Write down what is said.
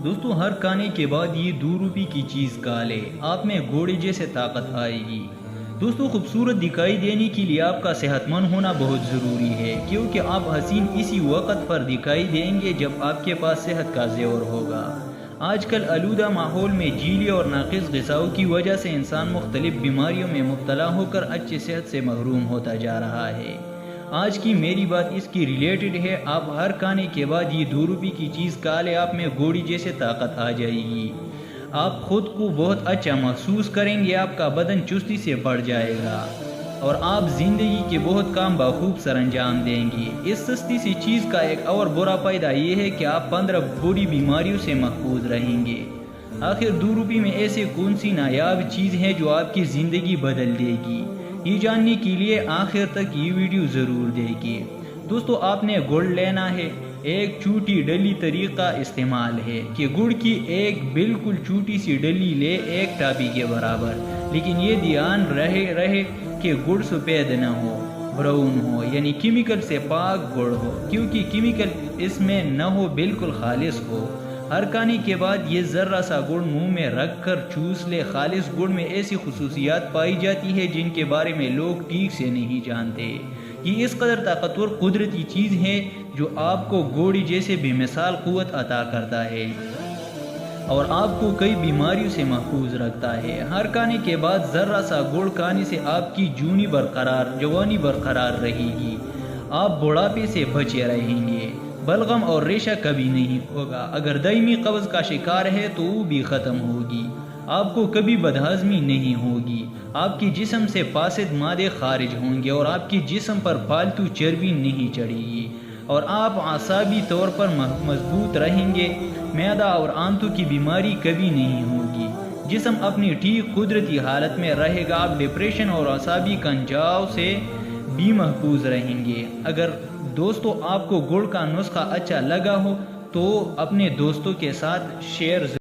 دوستو ہر کھانے کے بعد یہ 2 روپے کی چیز کھا لے، آپ میں گھوڑے جیسے طاقت آئے گی۔ دوستو خوبصورت دکھائی دینے کے لیے آپ کا صحت مند ہونا بہت ضروری ہے، کیونکہ آپ حسین اسی وقت پر دکھائی دیں گے جب آپ کے پاس صحت کا زیور ہوگا۔ آج کل آلودہ ماحول میں جیلی اور ناقص غذاؤں کی وجہ سے انسان مختلف بیماریوں میں مبتلا ہو کر اچھی صحت سے محروم ہوتا جا رہا ہے۔ آج کی میری بات اس کی ریلیٹڈ ہے۔ آپ ہر کھانے کے بعد یہ 2 روپے کی چیز کھا لے، آپ میں گھوڑی جیسے طاقت آ جائے گی۔ آپ خود کو بہت اچھا محسوس کریں گے، آپ کا بدن چستی سے بڑھ جائے گا اور آپ زندگی کے بہت کام بخوب سر انجام دیں گے۔ اس سستی سی چیز کا ایک اور برا فائدہ یہ ہے کہ آپ 15 بری بیماریوں سے محفوظ رہیں گے۔ آخر 2 روپے میں ایسے کون سی نایاب چیز ہے جو آپ کی زندگی بدل دے گی؟ یہ جاننے کے لیے آخر تک یہ ویڈیو ضرور دیکھیے۔ دوستو آپ نے گڑ لینا ہے۔ ایک چھوٹی ڈلی طریقہ استعمال ہے کہ گڑ کی ایک بالکل چھوٹی سی ڈلی لے، ایک ٹابی کے برابر، لیکن یہ دھیان رہے کہ گڑ سفید نہ ہو، براؤن ہو، یعنی کیمیکل سے پاک گڑ ہو، کیونکہ کیمیکل اس میں نہ ہو، بالکل خالص ہو۔ ہر کھانے کے بعد یہ ذرہ سا گڑ منہ میں رکھ کر چوس لے۔ خالص گڑ میں ایسی خصوصیات پائی جاتی ہے جن کے بارے میں لوگ ٹھیک سے نہیں جانتے۔ یہ اس قدر طاقتور قدرتی چیز ہے جو آپ کو گھوڑی جیسے بے مثال قوت عطا کرتا ہے اور آپ کو کئی بیماریوں سے محفوظ رکھتا ہے۔ ہر کھانے کے بعد ذرہ سا گڑ کھانے سے آپ کی جوانی برقرار رہے گی، آپ بڑھاپے سے بچے رہیں گے، بلغم اور ریشہ کبھی نہیں ہوگا۔ اگر دائمی قبض کا شکار ہے تو وہ بھی ختم ہوگی، آپ کو کبھی بدہضمی نہیں ہوگی، آپ کے جسم سے فاسد مادے خارج ہوں گے اور آپ کے جسم پر فالتو چربی نہیں چڑھے گی اور آپ اعصابی طور پر مضبوط رہیں گے۔ معدہ اور آنتوں کی بیماری کبھی نہیں ہوگی، جسم اپنی ٹھیک قدرتی حالت میں رہے گا، آپ ڈپریشن اور اعصابی کنجاو سے بھی محفوظ رہیں گے۔ اگر دوستو آپ کو گڑ کا نسخہ اچھا لگا ہو تو اپنے دوستوں کے ساتھ شیئر